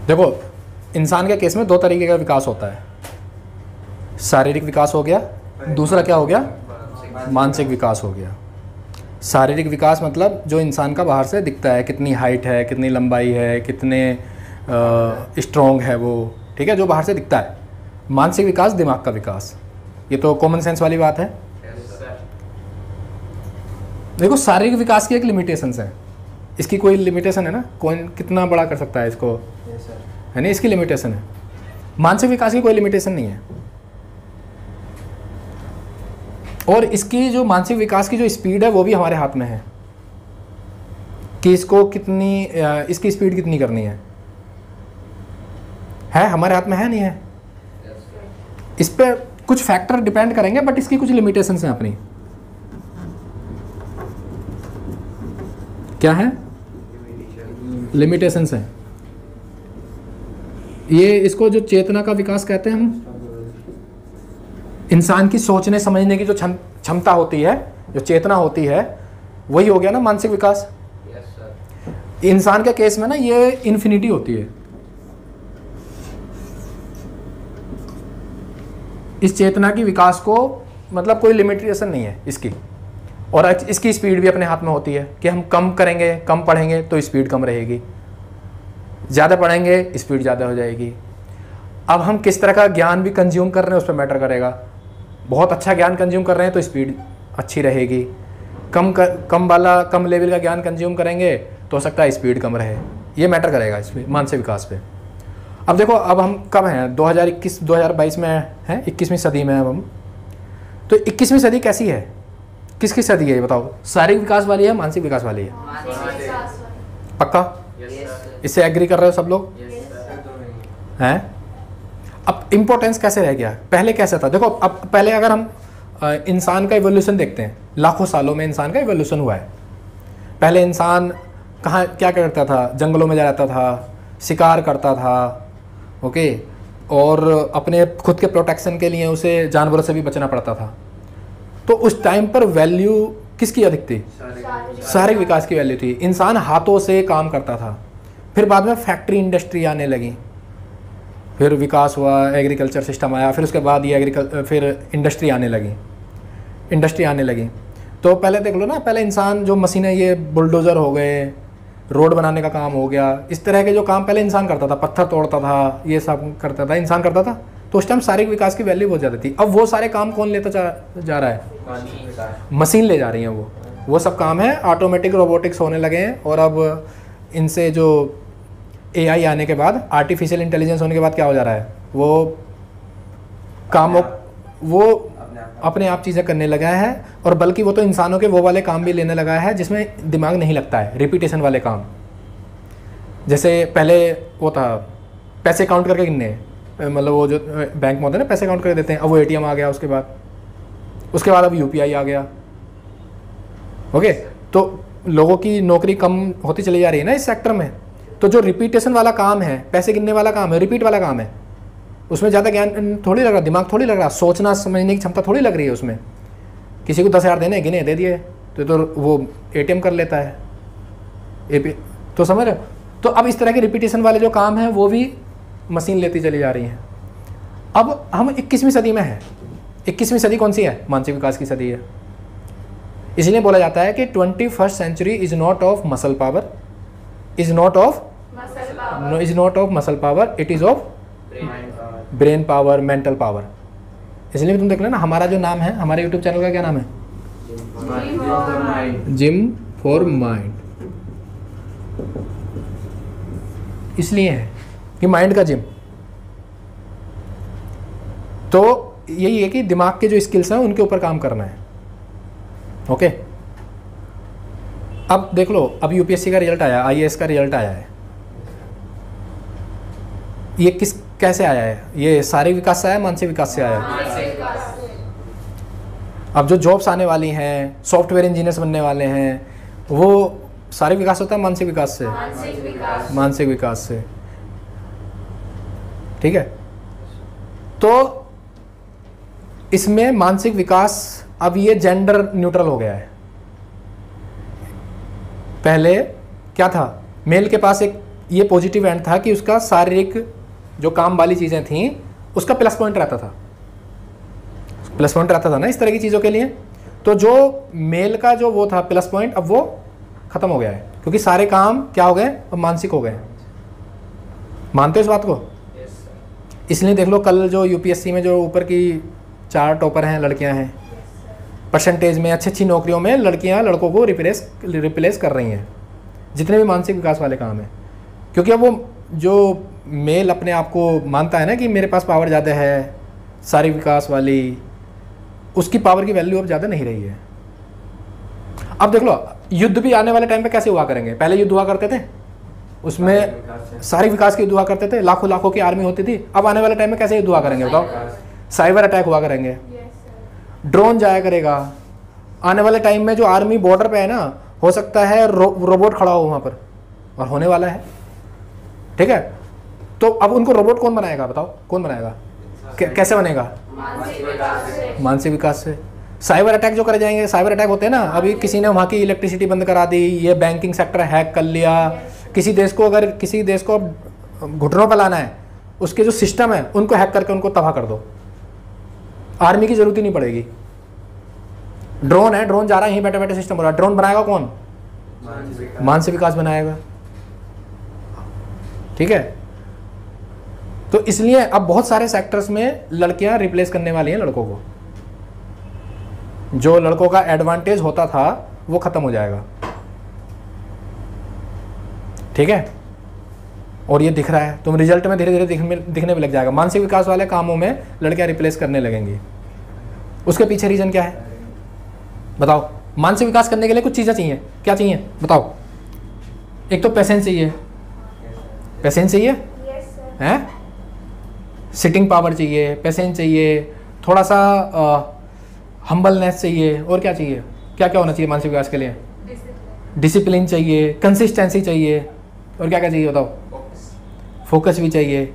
देखो, इंसान के केस में दो तरीके का विकास होता है, शारीरिक विकास हो गया, दूसरा क्या हो गया, मानसिक विकास हो गया। शारीरिक विकास मतलब जो इंसान का बाहर से दिखता है, कितनी हाइट है, कितनी लंबाई है, कितने स्ट्रॉन्ग है वो, ठीक है, जो बाहर से दिखता है। मानसिक विकास दिमाग का विकास, ये तो कॉमन सेंस वाली बात है। देखो, शारीरिक विकास की एक लिमिटेशंस है, इसकी कोई लिमिटेशन है ना, कौन कितना बड़ा कर सकता है इसको, है ना, इसकी लिमिटेशन है। मानसिक विकास की कोई लिमिटेशन नहीं है। और इसकी जो मानसिक विकास की जो स्पीड है वो भी हमारे हाथ में है कि इसको कितनी, इसकी स्पीड कितनी करनी है हमारे हाथ में है, नहीं है। इस पे कुछ फैक्टर डिपेंड करेंगे, बट इसकी कुछ लिमिटेशंस हैं अपनी। क्या है, लिमिटेशंस हैं। ये इसको जो चेतना का विकास कहते हैं हम, इंसान की सोचने समझने की जो क्षमता होती है, जो चेतना होती है, वही हो गया ना मानसिक विकास। इंसान के केस में ना ये इन्फिनिटी होती है, इस चेतना की विकास को मतलब कोई लिमिटेशन नहीं है इसकी। और इसकी स्पीड भी अपने हाथ में होती है कि हम कम करेंगे, कम पढ़ेंगे तो स्पीड कम रहेगी, ज़्यादा पढ़ेंगे स्पीड ज़्यादा हो जाएगी। अब हम किस तरह का ज्ञान भी कंज्यूम कर रहे हैं उस पर मैटर करेगा। बहुत अच्छा ज्ञान कंज्यूम कर रहे हैं तो स्पीड अच्छी रहेगी, कम लेवल का ज्ञान कंज्यूम करेंगे तो हो सकता है स्पीड कम रहे। ये मैटर करेगा इसमें, मानसिक विकास पे। अब देखो, अब हम कब हैं, 2021-2022 में हैं, 21वीं सदी में हम। तो 21वीं सदी कैसी है, किसकी सदी है ये बताओ, शारीरिक विकास वाली है, मानसिक विकास वाली है? पक्का, इससे एग्री कर रहे हो सब लोग हैं? अब इम्पोर्टेंस कैसे रह गया, पहले कैसे था? देखो, अब पहले अगर हम इंसान का इवोल्यूशन देखते हैं, लाखों सालों में इंसान का इवोल्यूशन हुआ है। पहले इंसान कहाँ क्या करता था, जंगलों में जाता था, शिकार करता था, ओके, और अपने खुद के प्रोटेक्शन के लिए उसे जानवरों से भी बचना पड़ता था। तो उस टाइम पर वैल्यू किसकी अधिक थी? शारीरिक विकास की वैल्यू थी। इंसान हाथों से काम करता था। फिर बाद में फैक्ट्री इंडस्ट्री आने लगी, फिर विकास हुआ, एग्रीकल्चर सिस्टम आया, फिर उसके बाद ये फिर इंडस्ट्री आने लगी। तो पहले देख लो ना, पहले इंसान जो मशीनें, ये बुलडोज़र हो गए, रोड बनाने का काम हो गया, इस तरह के जो काम पहले इंसान करता था, पत्थर तोड़ता था, ये सब करता था, इंसान करता था। तो उस टाइम शारीरिक विकास की वैल्यू बहुत ज़्यादा थी। अब वो सारे काम कौन लेता जा रहा है? मशीन ले जा रही हैं। वो सब काम है ऑटोमेटिक, रोबोटिक्स होने लगे हैं। और अब इनसे जो AI आने के बाद, आर्टिफिशियल इंटेलिजेंस होने के बाद क्या हो जा रहा है, वो काम वो अपने आप चीज़ें करने लगा है। और बल्कि वो तो इंसानों के वो वाले काम भी लेने लगा है जिसमें दिमाग नहीं लगता है, रिपीटेशन वाले काम। जैसे पहले वो था पैसे काउंट करके गिनने, मतलब वो जो बैंक में होते हैं ना, पैसे काउंट करके देते हैं, अब वो ATM आ गया। उसके बाद अब UPI आ गया। ओके, तो लोगों की नौकरी कम होती चली जा रही है ना इस सेक्टर में। तो जो रिपीटेशन वाला काम है, पैसे गिनने वाला काम है, रिपीट वाला काम है, उसमें ज़्यादा ज्ञान थोड़ी लग रहा, दिमाग थोड़ी लग रहा, सोचना समझने की क्षमता थोड़ी लग रही है उसमें। किसी को 10,000 देने, गिने, दे दिए, तो वो ATM कर लेता है। तो समझ रहे हो? तो अब इस तरह के रिपीटेशन वाले जो काम हैं वो भी मशीन लेती चली जा रही हैं। अब हम 21वीं सदी में हैं। 21वीं सदी कौन सी है? मानसिक विकास की सदी है। इसलिए बोला जाता है कि 21st century is not of muscle power, is not of muscle power, it is of brain power, mental power. इसलिए तुम देख लो ना, हमारा जो नाम है, हमारे YouTube चैनल का क्या नाम है? Gym for mind. इसलिए है कि माइंड का जिम। तो यही है कि दिमाग के जो स्किल्स हैं उनके ऊपर काम करना है। ओके, अब देख लो, अब UPSC का रिजल्ट आया, IAS का रिजल्ट आया है। ये कैसे आया है? ये शारीरिक विकास से आया, मानसिक विकास से आया है? अब जो जॉब्स आने वाली हैं, सॉफ्टवेयर इंजीनियर्स बनने वाले हैं, वो शारीरिक विकास होता है, मानसिक विकास से? मानसिक विकास से। ठीक है, तो इसमें मानसिक विकास अब ये जेंडर न्यूट्रल हो गया है। पहले क्या था, मेल के पास एक ये पॉजिटिव एंड था कि उसका शारीरिक जो काम वाली चीज़ें थीं उसका प्लस पॉइंट रहता था, प्लस पॉइंट रहता था ना इस तरह की चीज़ों के लिए। तो जो मेल का जो वो था प्लस पॉइंट, अब वो ख़त्म हो गया है, क्योंकि सारे काम क्या हो गए, अब मानसिक हो गए। मानते हो इस बात को? इसलिए देख लो कल जो यूपीएससी में जो ऊपर की 4 टॉपर हैं लड़कियां हैं, परसेंटेज में अच्छी अच्छी नौकरियों में लड़कियां लड़कों को रिप्लेस कर रही हैं, जितने भी मानसिक विकास वाले काम हैं। क्योंकि अब वो जो मेल अपने आप को मानता है ना कि मेरे पास पावर ज़्यादा है शारीरिक विकास वाली, उसकी पावर की वैल्यू अब ज़्यादा नहीं रही है। अब देख लो युद्ध भी आने वाले टाइम पे कैसे हुआ करेंगे। पहले युद्ध हुआ करते थे, उसमें शारीरिक विकास के युद्ध हुआ करते थे, लाखों लाखों की आर्मी होती थी। अब आने वाले टाइम में कैसे युद्ध हुआ करेंगे बताओ? साइबर अटैक हुआ करेंगे, ड्रोन जाया करेगा। आने वाले टाइम में जो आर्मी बॉर्डर पे है ना, हो सकता है रोबोट खड़ा हो वहाँ पर, और होने वाला है। ठीक है, तो अब उनको रोबोट कौन बनाएगा बताओ? कौन बनाएगा? कैसे बनेगा? मानसिक विकास से। साइबर अटैक जो करे जाएंगे, साइबर अटैक होते हैं ना, अभी किसी ने वहाँ की इलेक्ट्रिसिटी बंद करा दी, ये बैंकिंग सेक्टर हैक कर लिया, किसी देश को अगर किसी देश को घुटनों पर लाना है, उसके जो सिस्टम है उनको हैक करके उनको तबाह कर दो, आर्मी की जरूरत ही नहीं पड़ेगी। ड्रोन है, ड्रोन जा रहा है, यहीं बैठे बैठे सिस्टम हो रहा है। ड्रोन बनाएगा कौन? मानसिक विकास बनाएगा। ठीक है, तो इसलिए अब बहुत सारे सेक्टर्स में लड़कियां रिप्लेस करने वाली हैं लड़कों को। जो लड़कों का एडवांटेज होता था वो खत्म हो जाएगा। ठीक है, और ये दिख रहा है, तुम रिजल्ट में धीरे धीरे दिखने में लग जाएगा। मानसिक विकास वाले कामों में लड़कियां रिप्लेस करने लगेंगी। उसके पीछे रीजन क्या है बताओ? मानसिक विकास करने के लिए कुछ चीज़ें चाहिए। क्या चाहिए बताओ? एक तो पेशेंस चाहिए, पेशेंस चाहिए हैं, सिटिंग पावर चाहिए, पेशेंस चाहिए, थोड़ा सा हम्बलनेस चाहिए, और क्या चाहिए? क्या क्या होना चाहिए मानसिक विकास के लिए? डिसिप्लिन चाहिए, कंसिस्टेंसी चाहिए, और क्या क्या चाहिए बताओ? फोकस भी चाहिए।